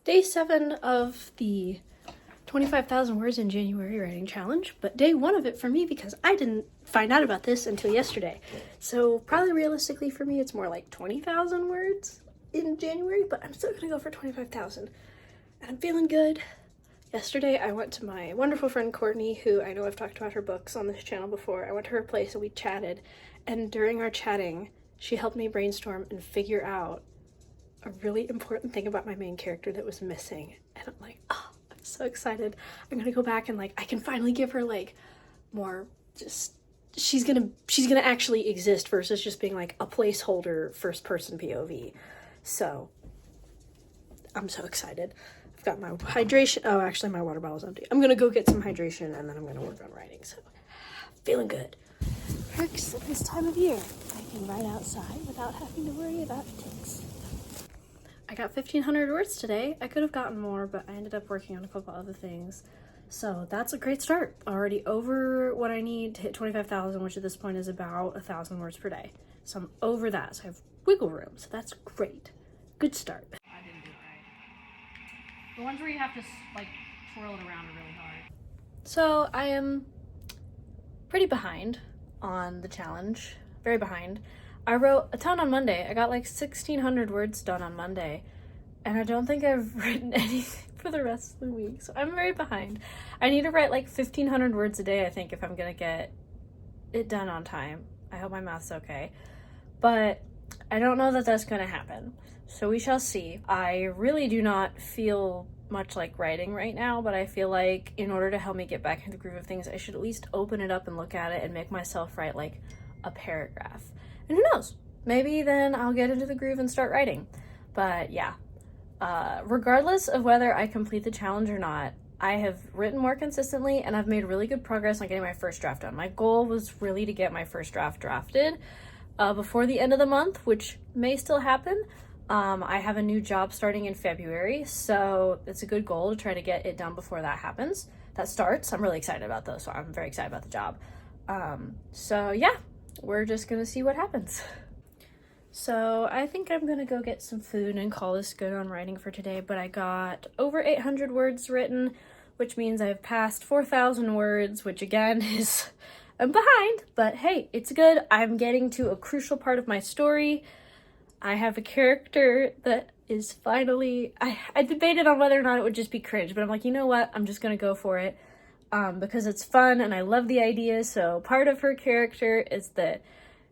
day 7 of the 25,000 words in January writing challenge, but day 1 of it for me because I didn't find out about this until yesterday. So probably realistically for me, it's more like 20,000 words in January, but I'm still gonna go for 25,000. And I'm feeling good. Yesterday, I went to my wonderful friend Courtney, who I know I've talked about her books on this channel before. I went to her place and we chatted, and during our chatting, she helped me brainstorm and figure out a really important thing about my main character that was missing. And I'm like, oh, I'm so excited. I'm gonna go back and I can finally give her more just, she's gonna actually exist versus just being a placeholder first person POV. So I'm so excited. I've got my hydration. Oh, actually my water bottle's empty. I'm gonna go get some hydration and then I'm gonna work on writing. So feeling good. Perks at this time of year. I can write outside without having to worry about ticks. I got 1,500 words today. I could have gotten more, but I ended up working on a couple other things. So that's a great start. Already over what I need to hit 25,000, which at this point is about 1,000 words per day. So I'm over that, so I have wiggle room. So that's great. Good start. I didn't do it right. The ones where you have to twirl it around are really hard. So I am pretty behind on the challenge. Very behind. I wrote a ton on Monday. I got 1,600 words done on Monday, and I don't think I've written anything for the rest of the week, so I'm very behind. I need to write 1,500 words a day, I think, if I'm gonna get it done on time. I hope my math's okay, but I don't know that that's gonna happen, so we shall see. I really do not feel much like writing right now, but I feel like in order to help me get back in the groove of things, I should at least open it up and look at it and make myself write a paragraph. And who knows, maybe then I'll get into the groove and start writing. But yeah, regardless of whether I complete the challenge or not, I have written more consistently and I've made really good progress on getting my first draft done. My goal was really to get my first draft drafted before the end of the month, which may still happen. I have a new job starting in February, so it's a good goal to try to get it done before that happens. That starts. I'm really excited about those, so I'm very excited about the job. So yeah, we're just gonna see what happens. So I think I'm gonna go get some food and call this good on writing for today, but I got over 800 words written, which means I've passed 4,000 words, which again is, I'm behind, but hey, it's good. I'm getting to a crucial part of my story. I have a character that is finally, I debated on whether or not it would just be cringe, but I'm like, you know what? I'm just gonna go for it. Because it's fun and I love the idea. So part of her character is that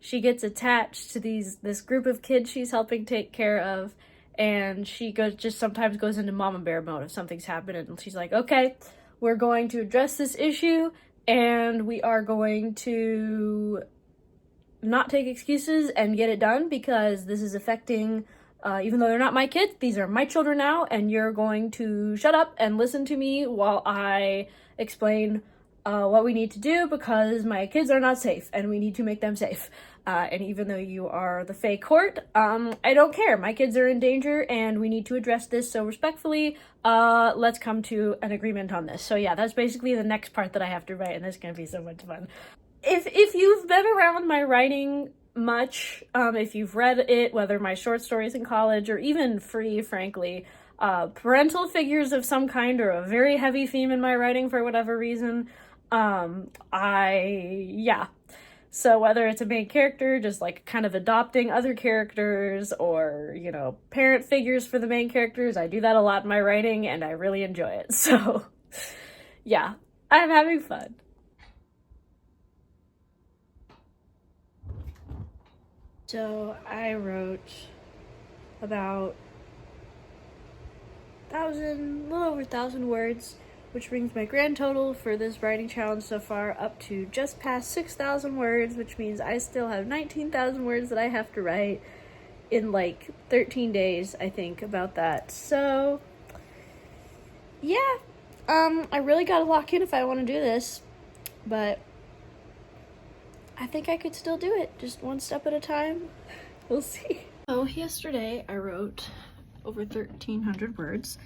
she gets attached to this group of kids she's helping take care of, and she sometimes goes into mama bear mode if something's happening, and she's like, okay, we're going to address this issue and we are going to not take excuses and get it done because this is affecting, even though they're not my kids, these are my children now, and you're going to shut up and listen to me while I explain what we need to do because my kids are not safe and we need to make them safe. And even though you are the fake court, I don't care. My kids are in danger and we need to address this. So respectfully, let's come to an agreement on this. So yeah, that's basically the next part that I have to write, and it's gonna be so much fun. If you've been around my writing much, if you've read it, whether my short stories in college or even free, frankly, parental figures of some kind are a very heavy theme in my writing for whatever reason. So whether it's a main character, just kind of adopting other characters, or, parent figures for the main characters, I do that a lot in my writing and I really enjoy it. So yeah, I'm having fun. So I wrote about a little over 1,000 words, which brings my grand total for this writing challenge so far up to just past 6,000 words, which means I still have 19,000 words that I have to write in 13 days, I think, about that. So yeah, I really gotta lock in if I want to do this, but I think I could still do it, just one step at a time. We'll see. So yesterday I wrote over 1,300 words.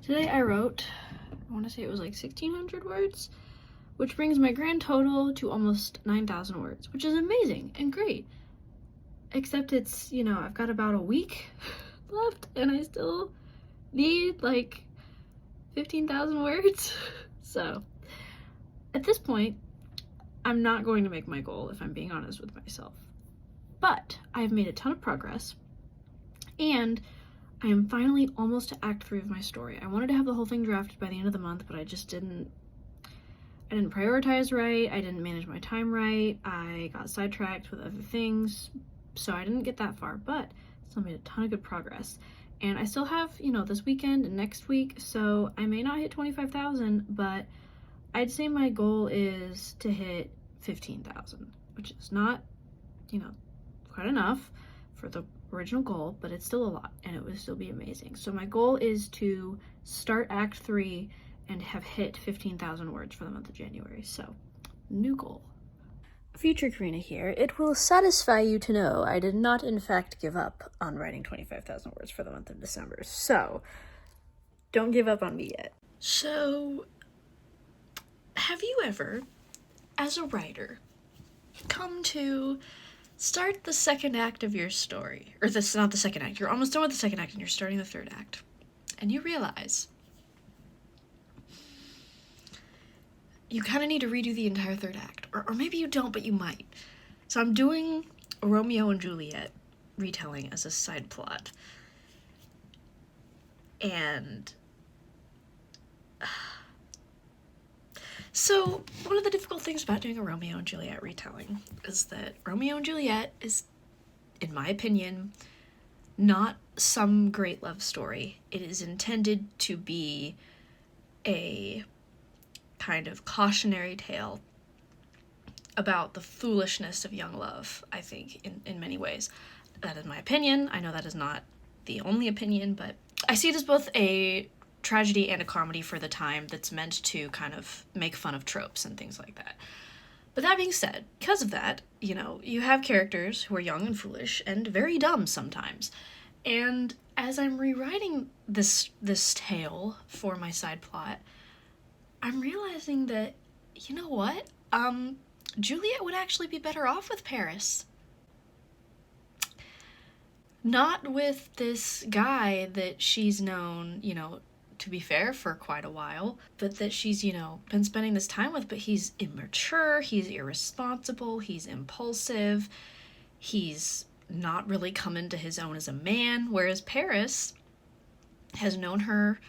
Today I wrote, I want to say it was 1,600 words, which brings my grand total to almost 9,000 words, which is amazing and great. Except it's, I've got about a week left and I still need like 15,000 words. So at this point, I'm not going to make my goal if I'm being honest with myself. But I've made a ton of progress, and I am finally almost to act 3 of my story. I wanted to have the whole thing drafted by the end of the month, but I just didn't prioritize right, I didn't manage my time right, I got sidetracked with other things, so I didn't get that far, but still made a ton of good progress. And I still have, this weekend and next week, so I may not hit 25,000, but I'd say my goal is to hit 15,000, which is not, quite enough for the original goal, but it's still a lot, and it would still be amazing. So my goal is to start Act 3 and have hit 15,000 words for the month of January. So, new goal. Future Careena here. It will satisfy you to know I did not, in fact, give up on writing 25,000 words for the month of December. So, don't give up on me yet. So, have you ever, as a writer, come to start the second act of your story? Or this is not the second act. You're almost done with the second act and you're starting the third act. And you realize you kind of need to redo the entire third act. Or maybe you don't, but you might. So I'm doing a Romeo and Juliet retelling as a side plot. And so one of the difficult things about doing a Romeo and Juliet retelling is that Romeo and Juliet is, in my opinion, not some great love story. It is intended to be a kind of cautionary tale about the foolishness of young love, I think, in many ways. That is my opinion. I know that is not the only opinion, but I see it as both a tragedy and a comedy for the time that's meant to kind of make fun of tropes and things like that. But that being said, because of that, you have characters who are young and foolish and very dumb sometimes. And as I'm rewriting this tale for my side plot, I'm realizing that, you know what? Juliet would actually be better off with Paris. Not with this guy that she's known, to be fair, for quite a while, but that she's, been spending this time with, but he's immature, he's irresponsible, he's impulsive, he's not really come into his own as a man, whereas Paris has known her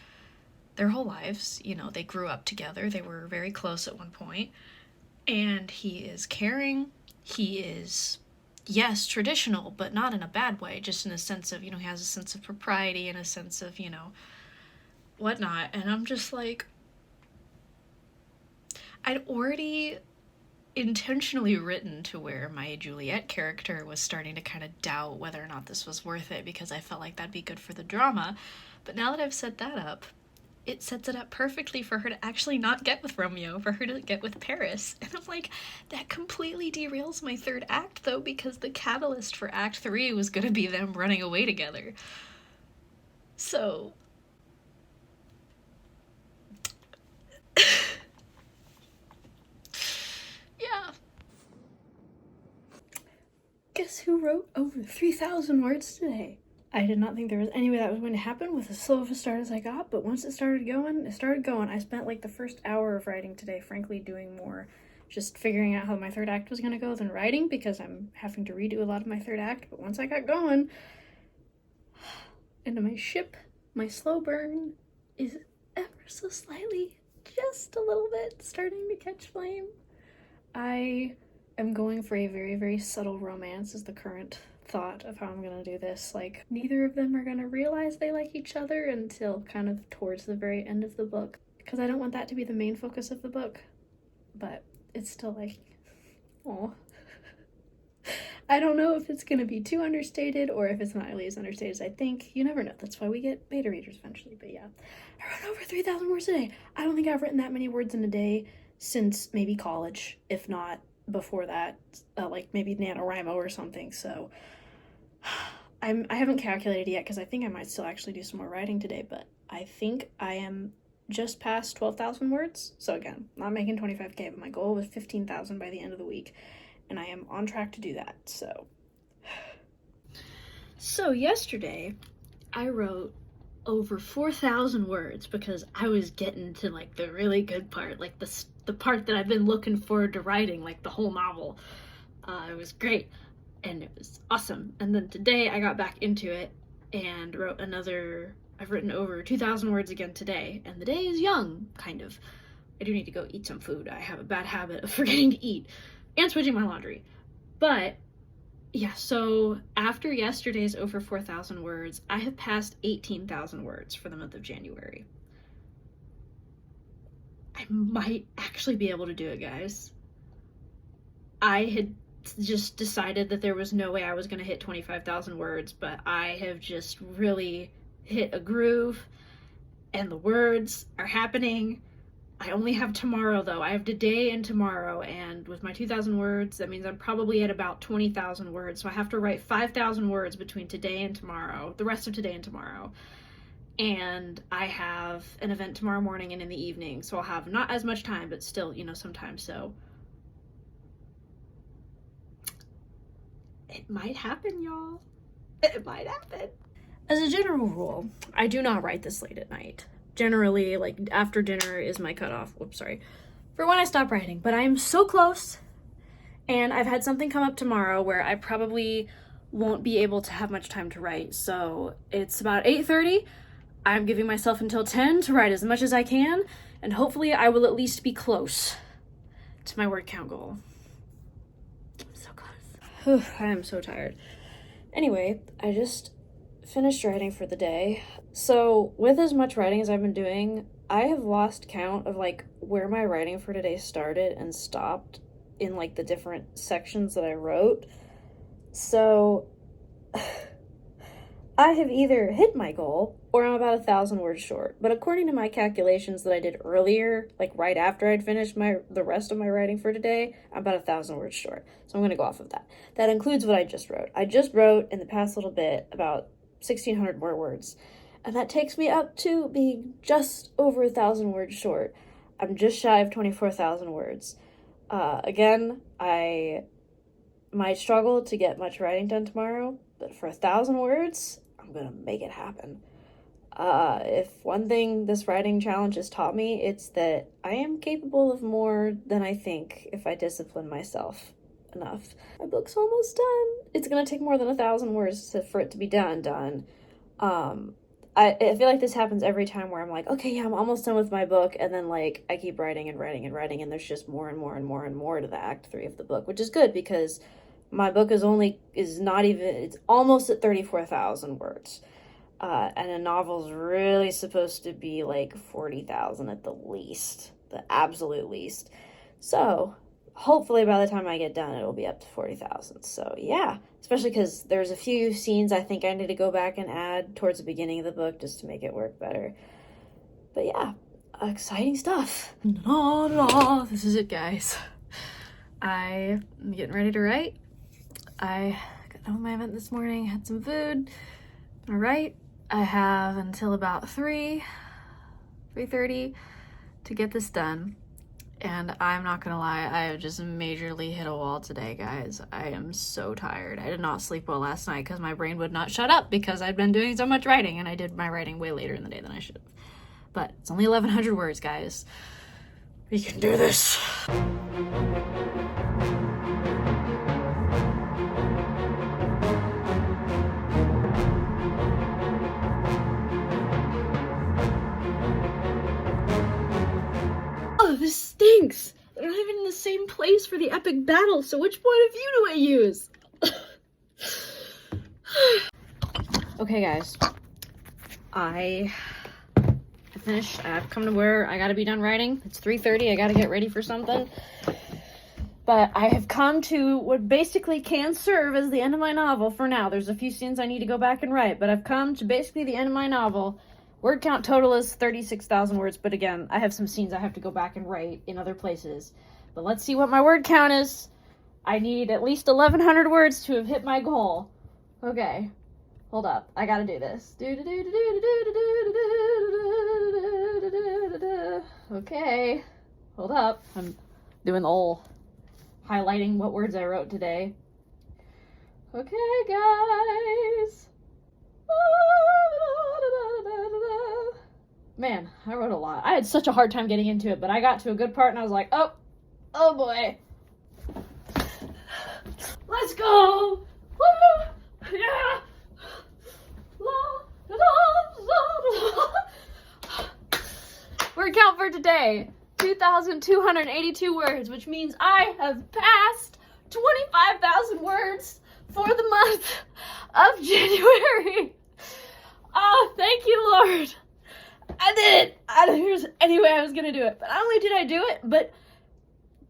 their whole lives. They grew up together, they were very close at one point, and he is caring, he is, yes, traditional, but not in a bad way, just in a sense of, he has a sense of propriety and a sense of, whatnot. And I'm just like, I'd already intentionally written to where my Juliet character was starting to kind of doubt whether or not this was worth it, because I felt like that'd be good for the drama. But now that I've set that up, it sets it up perfectly for her to actually not get with Romeo, for her to get with Paris. And I'm like, that completely derails my third act, though, because the catalyst for Act 3 was going to be them running away together. So yeah. Guess who wrote over 3,000 words today? I did not think there was any way that was going to happen with as slow of a start as I got, but once it started going, I spent like the first hour of writing today, frankly, doing more just figuring out how my third act was going to go than writing, because I'm having to redo a lot of my third act. But once I got going, into my ship, my slow burn is ever so slightly, just a little bit, starting to catch flame. I am going for a very, very subtle romance is the current thought of how I'm gonna do this. Like, neither of them are gonna realize they like each other until kind of towards the very end of the book, because I don't want that to be the main focus of the book, but it's still like, oh. I don't know if it's gonna be too understated or if it's not really as understated as I think. You never know. That's why we get beta readers eventually. But yeah, I wrote over 3,000 words a day. I don't think I've written that many words in a day since maybe college, if not before that, like maybe NaNoWriMo or something. So I haven't calculated yet, because I think I might still actually do some more writing today, but I think I am just past 12,000 words. So again, not making 25K, but my goal was 15,000 by the end of the week, and I am on track to do that. So yesterday I wrote over 4,000 words because I was getting to like the really good part, like the part that I've been looking forward to writing, like the whole novel. It was great and it was awesome. And then today I got back into it and I've written over 2,000 words again today, and the day is young, kind of. I do need to go eat some food. I have a bad habit of forgetting to eat and switching my laundry. But yeah, so after yesterday's over 4,000 words, I have passed 18,000 words for the month of January. I might actually be able to do it, guys. I had just decided that there was no way I was going to hit 25,000 words, but I have just really hit a groove, and the words are happening. I only have tomorrow, though. I have today and tomorrow, and with my 2,000 words, that means I'm probably at about 20,000 words, so I have to write 5,000 words between today and tomorrow, the rest of today and tomorrow. And I have an event tomorrow morning and in the evening, so I'll have not as much time, but still, some time, so it might happen, y'all. It might happen. As a general rule, I do not write this late at night. Generally, like, after dinner is my cutoff. Whoops, sorry. For when I stop writing. But I am so close. And I've had something come up tomorrow where I probably won't be able to have much time to write. So it's about 8:30. I'm giving myself until 10 to write as much as I can. And hopefully I will at least be close to my word count goal. I'm so close. I am so tired. Anyway, I just finished writing for the day. So with as much writing as I've been doing, I have lost count of like where my writing for today started and stopped in like the different sections that I wrote. So I have either hit my goal or I'm about 1,000 words short. But according to my calculations that I did earlier, like right after I'd finished the rest of my writing for today, I'm about 1,000 words short. So I'm going to go off of that. That includes what I just wrote. I just wrote in the past little bit about 1,600 more words. And that takes me up to being just over 1,000 words short. I'm just shy of 24,000 words. Again, I might struggle to get much writing done tomorrow, but for 1,000 words, I'm gonna make it happen. If one thing this writing challenge has taught me, it's that I am capable of more than I think if I discipline myself enough. My book's almost done. It's gonna take more than 1,000 words for it to be done. I feel like this happens every time where I'm like, okay, yeah, I'm almost done with my book, and then like I keep writing and writing and writing, and there's just more and more and more and more to the act 3 of the book, which is good because my book it's almost at 34,000 words. And a novel's really supposed to be like 40,000 at the least, the absolute least. So hopefully by the time I get done, it'll be up to 40,000. So yeah, especially because there's a few scenes I think I need to go back and add towards the beginning of the book just to make it work better. But yeah, exciting stuff. This is it, guys. I'm getting ready to write. I got done with my event this morning, had some food. All right, I have until about 3:30 to get this done. And I'm not gonna lie, I have just majorly hit a wall today, guys. I am so tired. I did not sleep well last night because my brain would not shut up because I'd been doing so much writing, and I did my writing way later in the day than I should have. But it's only 1,100 words, guys. We can do this. This stinks. They're not even in the same place for the epic battle, so which point of view do I use? Okay, guys. I finished. I've come to where I gotta be done writing. It's 3:30. I gotta get ready for something. But I have come to what basically can serve as the end of my novel for now. There's a few scenes I need to go back and write, but I've come to basically the end of my novel. Word count total is 36,000 words, but again, I have some scenes I have to go back and write in other places. But let's see what my word count is. I need at least 1,100 words to have hit my goal. Okay, hold up. I gotta do this. Okay, hold up. I'm doing the whole highlighting what words I wrote today. Okay, guys. man, I wrote a lot. I had such a hard time getting into it, but I got to a good part and I was like, oh boy. Let's go! Woo! Yeah! Word count for today, 2,282 words, which means I have passed 25,000 words for the month of January. Oh, thank you, Lord. I did it. I don't think there's any way I was going to do it. But not only did I do it, but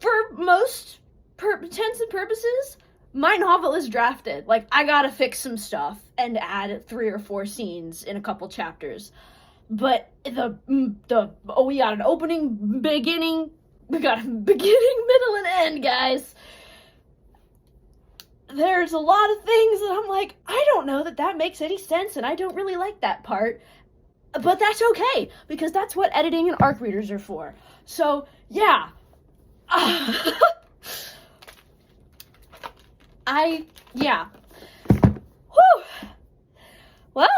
for most intents and purposes, my novel is drafted. Like, I gotta fix some stuff and add 3 or 4 scenes in a couple chapters. But we got an opening, beginning, we got a beginning, middle, and end, guys. There's a lot of things that I'm like, I don't know that makes any sense, and I don't really like that part. But that's okay, because that's what editing and ARC readers are for. So, yeah. Yeah. Whew. Well,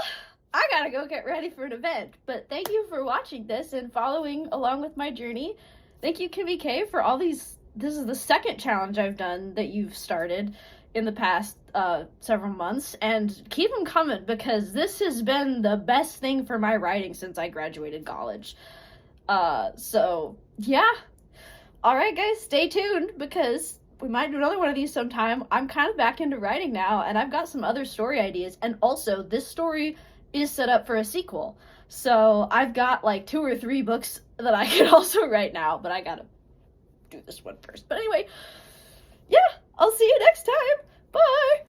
I gotta go get ready for an event, but thank you for watching this and following along with my journey. Thank you, Kimmy K, for all these. This is the second challenge I've done that you've started in the past several months, and keep them coming, because this has been the best thing for my writing since I graduated college. So, yeah. All right, guys, stay tuned, because we might do another one of these sometime. I'm kind of back into writing now, and I've got some other story ideas, and also, this story is set up for a sequel. So, I've got like 2 or 3 books that I could also write now, but I gotta do this one first. But anyway, yeah, I'll see you next time. Bye!